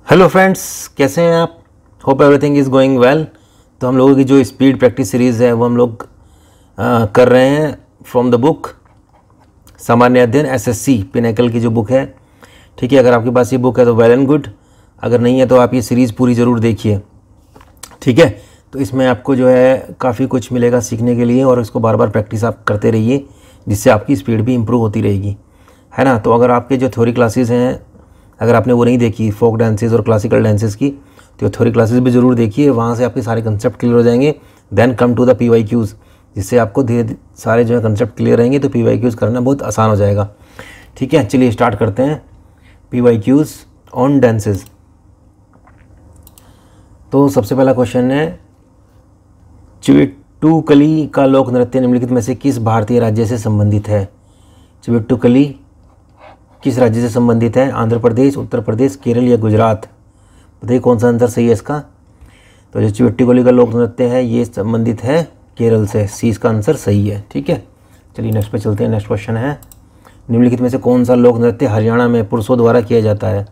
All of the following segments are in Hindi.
हेलो फ्रेंड्स, कैसे हैं आप? Hope everything is going well. तो हम लोगों की जो स्पीड प्रैक्टिस सीरीज़ है वो हम लोग कर रहे हैं फ्रॉम द बुक सामान्य अध्ययन एसएससी पिनेकल की जो बुक है। ठीक है, अगर आपके पास ये बुक है तो वेल एंड गुड, अगर नहीं है तो आप ये सीरीज़ पूरी ज़रूर देखिए। ठीक है, तो इसमें आपको जो है काफ़ी कुछ मिलेगा सीखने के लिए और इसको बार बार प्रैक्टिस आप करते रहिए, जिससे आपकी स्पीड भी इम्प्रूव होती रहेगी, है ना। तो अगर आपके जो थ्योरी क्लासेस हैं, अगर आपने वो नहीं देखी फोक डांसेस और क्लासिकल डांसेस की, तो थ्योरी क्लासेस भी ज़रूर देखिए, वहाँ से आपके सारे कंसेप्ट क्लियर हो जाएंगे। Then come to the PYQs, जिससे आपको धीरे धीरे सारे जो है कंसेप्ट क्लियर रहेंगे, तो PYQs करना बहुत आसान हो जाएगा। ठीक है, चलिए स्टार्ट करते हैं PYQs ऑन डांसेस। तो सबसे पहला क्वेश्चन है, चिविट्टुकली का लोक नृत्य निम्नलिखित में से किस भारतीय राज्य से संबंधित है? चिविट्टुकली किस राज्य से संबंधित है? आंध्र प्रदेश, उत्तर प्रदेश, केरल या गुजरात? बताइए कौन सा आंसर सही है इसका। तो जो चिविट्टुकली का लोक नृत्य है ये संबंधित है केरल से, सी इसका आंसर सही है। ठीक है, चलिए नेक्स्ट पे चलते हैं। नेक्स्ट क्वेश्चन है, निम्नलिखित में से कौन सा लोक नृत्य हरियाणा में पुरुषों द्वारा किया जाता है?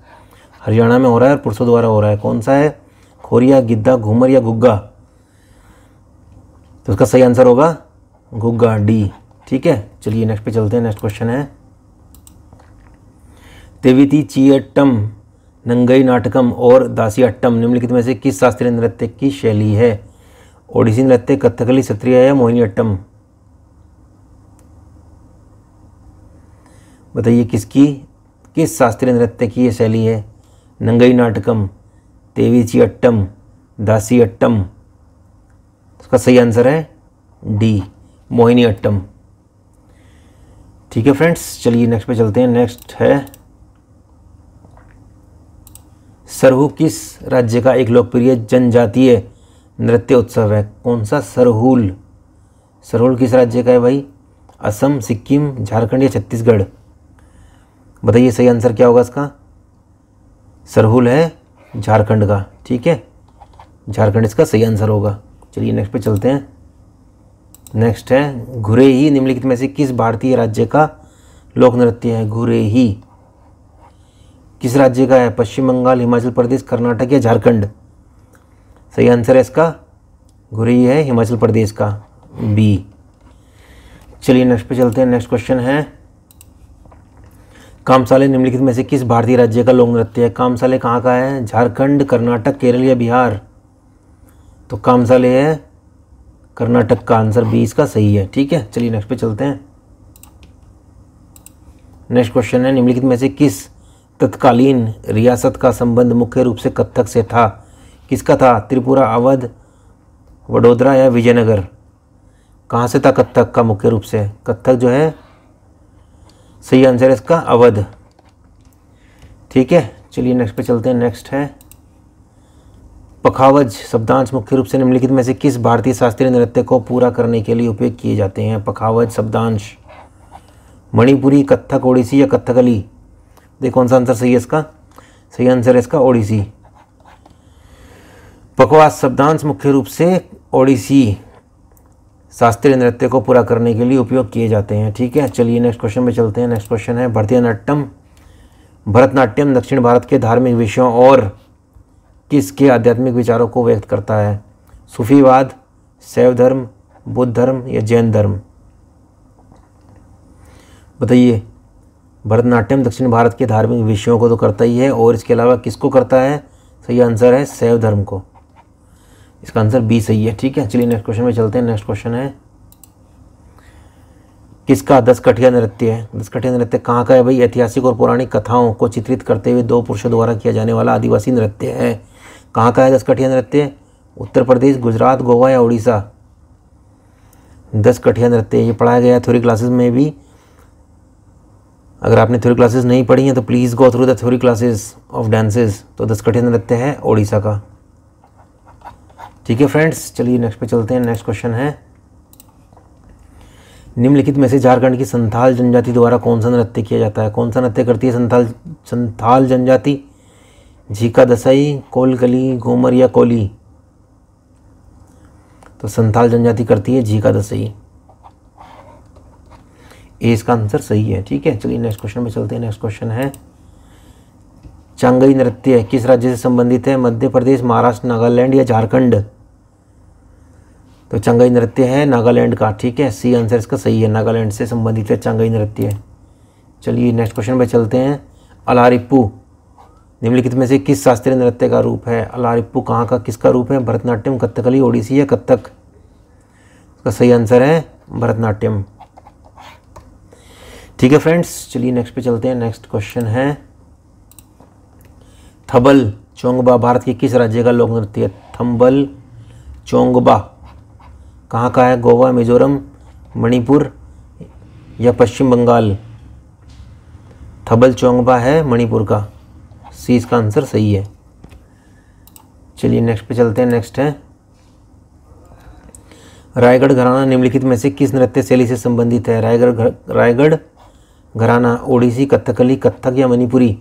हरियाणा में हो रहा है और पुरुषों द्वारा हो रहा है, कौन सा है? खोरिया, गिद्धा, घूमर या गुग्गा? तो उसका सही आंसर होगा गुग्गा, डी। ठीक है, चलिए नेक्स्ट पे चलते हैं। नेक्स्ट क्वेश्चन है, तेविती चीयट्टम, नंगई नाटकम और दासियाट्टम निम्नलिखित में से किस शास्त्रीय नृत्य की शैली है? ओडिसी नृत्य, कथकली, सत्रिया या मोहिनीअट्टम? बताइए किस शास्त्रीय नृत्य की ये शैली है? नंगई नाटकम, तेविचियट्टम, दासियट्टम? उसका सही आंसर है डी, मोहिनीअट्टम। ठीक है फ्रेंड्स, चलिए नेक्स्ट पे चलते हैं। नेक्स्ट है, सरहू किस राज्य का एक लोकप्रिय जनजातीय नृत्य उत्सव है? कौन सा? सरहुल। सरहुल किस राज्य का है भाई? असम, सिक्किम, झारखंड या छत्तीसगढ़? बताइए सही आंसर क्या होगा इसका। सरहुल है झारखंड का। ठीक है, झारखंड इसका सही आंसर होगा। चलिए नेक्स्ट पे चलते हैं। नेक्स्ट है, घुरेही निम्नलिखित में से किस भारतीय राज्य का लोक नृत्य है? घुरेही किस राज्य का है? पश्चिम बंगाल, हिमाचल प्रदेश, कर्नाटक या झारखंड? सही आंसर है इसका घुरेही है हिमाचल प्रदेश का, बी। चलिए नेक्स्ट पे चलते हैं। नेक्स्ट क्वेश्चन है, कामसाले निम्नलिखित में से किस भारतीय राज्य का लोक नृत्य है? कामसाले कहाँ का है? झारखंड, कर्नाटक, केरल या बिहार? तो कामसाले है कर्नाटक का, आंसर बी इसका सही है। ठीक है, चलिए नेक्स्ट पे चलते हैं। नेक्स्ट क्वेश्चन है, निम्नलिखित में से किस तत्कालीन रियासत का संबंध मुख्य रूप से कथक से था? किसका था? त्रिपुरा, अवध, वडोदरा या विजयनगर? कहाँ से था कथक का मुख्य रूप से? कथक जो है सही आंसर है इसका अवध। ठीक है, चलिए नेक्स्ट पे चलते हैं। नेक्स्ट है, पखावज शब्दांश मुख्य रूप से निम्नलिखित में से किस भारतीय शास्त्रीय नृत्य को पूरा करने के लिए उपयोग किए जाते हैं? पखावज शब्दांश मणिपुरी, कथक, ओडिसी या कथकली? देखो कौन सा आंसर सही है इसका। सही आंसर है इसका ओडिसी। पखवाज शब्दांश मुख्य रूप से ओडिसी शास्त्रीय नृत्य को पूरा करने के लिए उपयोग किए जाते हैं। ठीक है, चलिए नेक्स्ट क्वेश्चन में चलते हैं। नेक्स्ट क्वेश्चन है, भरतनाट्यम दक्षिण भारत के धार्मिक विषयों और किसके आध्यात्मिक विचारों को व्यक्त करता है? सूफीवाद, शैव धर्म, बुद्ध धर्म या जैन धर्म? बताइए, भरतनाट्यम दक्षिण भारत के धार्मिक विषयों को तो करता ही है, और इसके अलावा किसको करता है? सही आंसर है शैव धर्म को, इसका आंसर बी सही है। ठीक है, चलिए नेक्स्ट क्वेश्चन में चलते हैं। नेक्स्ट क्वेश्चन है, किसका दसकठिया नृत्य है? दसकठिया नृत्य कहाँ का है भाई? ऐतिहासिक और पौराणिक कथाओं को चित्रित करते हुए दो पुरुषों द्वारा किया जाने वाला आदिवासी नृत्य है। कहाँ का है दसकठिया नृत्य? उत्तर प्रदेश, गुजरात, गोवा या उड़ीसा? दसकठिया नृत्य ये पढ़ाया गया है थ्योरी क्लासेस में भी। अगर आपने थ्योरी क्लासेस नहीं पढ़ी हैं तो please go through the theory classes of dances. तो दसकठिया नृत्य है ओडिशा का। ठीक है फ्रेंड्स, चलिए नेक्स्ट पे चलते हैं। नेक्स्ट क्वेश्चन है, निम्नलिखित में से झारखंड की संथाल जनजाति द्वारा कौन सा नृत्य किया जाता है? कौन सा नृत्य करती है संथाल जनजाति? झीका दसाई, कोलकली, घूमर या कोली? तो संथाल जनजाति करती है झीका दसाई, ए इसका आंसर सही है। ठीक है, चलिए नेक्स्ट क्वेश्चन में चलते हैं। नेक्स्ट क्वेश्चन है, चांगई नृत्य किस राज्य से संबंधित है? मध्य प्रदेश, महाराष्ट्र, नागालैंड या झारखंड? तो चांगई नृत्य है नागालैंड का, ठीक है, सी आंसर इसका सही है, नागालैंड से संबंधित है चांगई नृत्य। चलिए नेक्स्ट क्वेश्चन पे चलते हैं। अलारिप्पू निम्नलिखित में से किस शास्त्रीय नृत्य का रूप है? अलारिप्पू कहाँ का किसका रूप है? भरतनाट्यम, कथकली, ओडिसी या कथक? इसका सही आंसर है भरतनाट्यम। ठीक है फ्रेंड्स, चलिए नेक्स्ट पे चलते हैं। नेक्स्ट क्वेश्चन है थबल चोंगबा भारत के किस राज्य का लोक नृत्य है? थंबल चोंगबा कहाँ का है? गोवा, मिजोरम, मणिपुर या पश्चिम बंगाल? थबल चोंगबा है मणिपुर का, सी इसका आंसर सही है। चलिए नेक्स्ट पे चलते हैं। नेक्स्ट है रायगढ़ घराना निम्नलिखित में से किस नृत्य शैली से संबंधित है? रायगढ़ घराना ओडिसी, कथकली, कथक या मणिपुरी?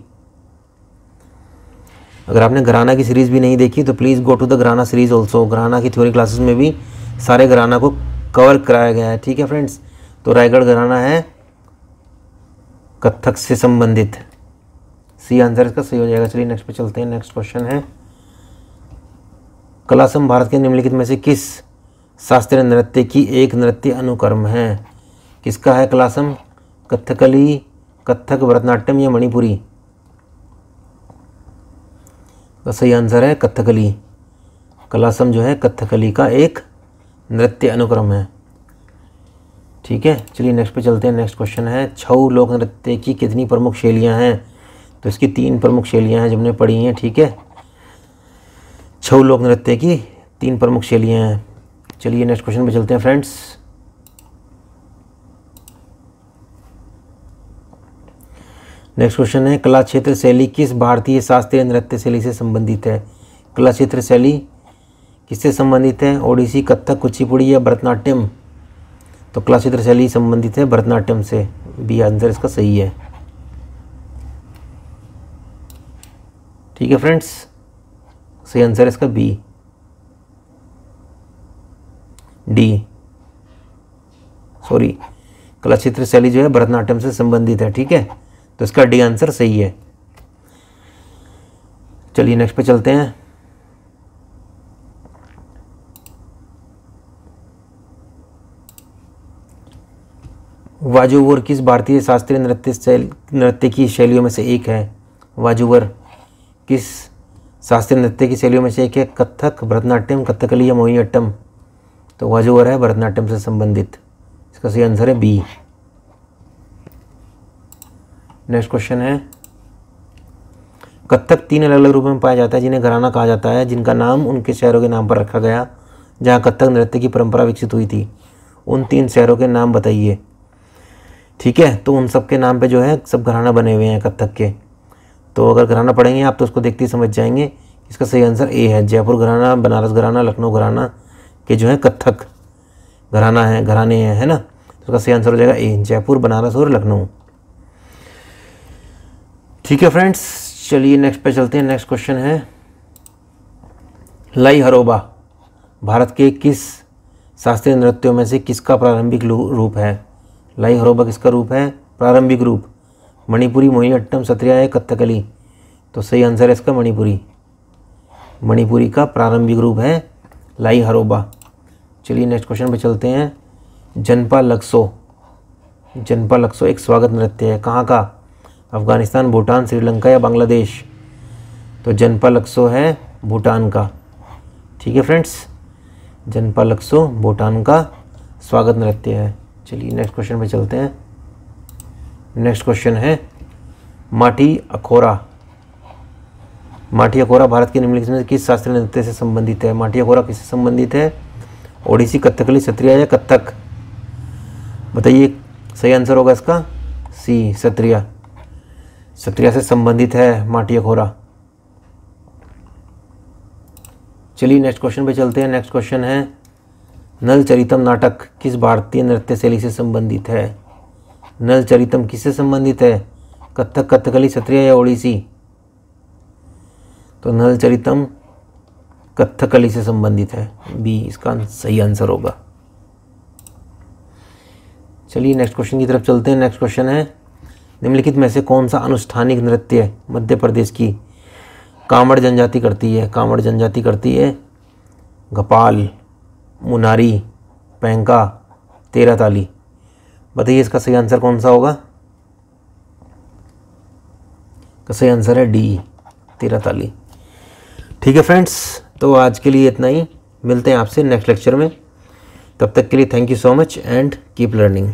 अगर आपने घराना की सीरीज़ भी नहीं देखी तो प्लीज़ गो टू द घराना सीरीज़ ऑल्सो। घराना की थ्योरी क्लासेस में भी सारे घराना को कवर कराया गया है, ठीक है फ्रेंड्स। तो रायगढ़ घराना है कथक से संबंधित, सी आंसर इसका सही हो जाएगा। चलिए नेक्स्ट पे चलते हैं। नेक्स्ट क्वेश्चन है कलासम भारत के निम्नलिखित में से किस शास्त्रीय नृत्य की एक नृत्य अनुक्रम है? किसका है कलासम? कथकली, कथक, भरतनाट्यम या मणिपुरी? तो सही आंसर है कथकली। कलासम जो है कथकली का एक नृत्य अनुक्रम है, ठीक है। चलिए नेक्स्ट पे चलते हैं। नेक्स्ट क्वेश्चन है छऊ लोक नृत्य की कितनी प्रमुख शैलियाँ हैं? तो इसकी 3 प्रमुख शैलियाँ हैं जो हमने पढ़ी हैं, ठीक है। छऊ लोक नृत्य की 3 प्रमुख शैलियाँ हैं। चलिए नेक्स्ट क्वेश्चन पे चलते हैं फ्रेंड्स। नेक्स्ट क्वेश्चन है कला क्षेत्र शैली किस भारतीय शास्त्रीय नृत्य शैली से संबंधित है? कला क्षेत्र शैली किससे संबंधित है? ओडिसी, कथक, कुचिपुड़ी या भरतनाट्यम? तो कला क्षेत्र शैली संबंधित है भरतनाट्यम से, बी आंसर इसका सही है, ठीक है फ्रेंड्स। सही आंसर इसका बी, डी सॉरी, कला क्षेत्र शैली जो है भरतनाट्यम से संबंधित है, ठीक है। तो इसका डी आंसर सही है। चलिए नेक्स्ट पे चलते हैं। वाजुवर किस भारतीय शास्त्रीय नृत्य की शैलियों में से एक है? वाजुवर किस शास्त्रीय नृत्य की शैलियों में से एक है? कथक, भरतनाट्यम, कथकली या मोहिनीअट्टम? तो वाजुवर है भरतनाट्यम से संबंधित, इसका सही आंसर है बी। नेक्स्ट क्वेश्चन है कथक 3 अलग अलग रूपों में पाया जाता है जिन्हें घराना कहा जाता है, जिनका नाम उनके शहरों के नाम पर रखा गया जहां कथक नृत्य की परंपरा विकसित हुई थी। उन 3 शहरों के नाम बताइए, ठीक है। तो उन सब के नाम पे जो है सब घराना बने हुए हैं कथक के। तो अगर घराना पढ़ेंगे आप तो उसको देखते ही समझ जाएंगे। इसका सही आंसर ए है, जयपुर घराना, बनारस घराना, लखनऊ घराना के जो है कथक घराना है, घराने हैं, है ना। तो उसका सही आंसर हो जाएगा ए, जयपुर, बनारस और लखनऊ, ठीक है फ्रेंड्स। चलिए नेक्स्ट पे चलते हैं। नेक्स्ट क्वेश्चन है लाई हरोबा भारत के किस शास्त्रीय नृत्यों में से किसका प्रारंभिक रूप है? लाई हरोबा किसका रूप है? प्रारंभिक रूप मणिपुरी, मोहिनीअट्टम, सत्रिया या कथकली? तो सही आंसर है इसका मणिपुरी। मणिपुरी का प्रारंभिक रूप है लाई हरोबा। चलिए नेक्स्ट क्वेश्चन पे चलते हैं। जनपा लक्सो, जनपा लक्सो एक स्वागत नृत्य है, कहाँ का? अफगानिस्तान, भूटान, श्रीलंका या बांग्लादेश? तो जनपा लक्सो है भूटान का, ठीक है फ्रेंड्स। जनपा लक्सो भूटान का स्वागत नृत्य है। चलिए नेक्स्ट क्वेश्चन पे चलते हैं। नेक्स्ट क्वेश्चन है माटी अखोरा। माटी अखोरा भारत के निम्नलिखित में किस शास्त्रीय नृत्य से संबंधित है? माटी अखोरा किससे संबंधित है? ओडिसी, कथकली, सत्रिया या कथक? बताइए, सही आंसर होगा इसका सी, सत्रिया। सत्रिया से संबंधित है माटी अखोरा। चलिए नेक्स्ट क्वेश्चन पे चलते हैं। नेक्स्ट क्वेश्चन है नल चरितम नाटक किस भारतीय नृत्य शैली से संबंधित है? नल चरितम किससे संबंधित है? कथक, कथकली, सत्रिया या ओडिसी? तो नल चरितम कथकली से संबंधित है, बी इसका सही आंसर होगा। चलिए नेक्स्ट क्वेश्चन की तरफ चलते हैं। नेक्स्ट क्वेश्चन है निम्नलिखित में से कौन सा अनुष्ठानिक नृत्य मध्य प्रदेश की कांवड़ जनजाति करती है, कांवड़ जनजाति करती है गपाल, मुनारी, पैंका, तेराताली। बताइए इसका सही आंसर कौन सा होगा? का सही आंसर है डी, तेराताली। ठीक है फ्रेंड्स, तो आज के लिए इतना ही। मिलते हैं आपसे नेक्स्ट लेक्चर में। तब तक के लिए thank you so much and keep learning.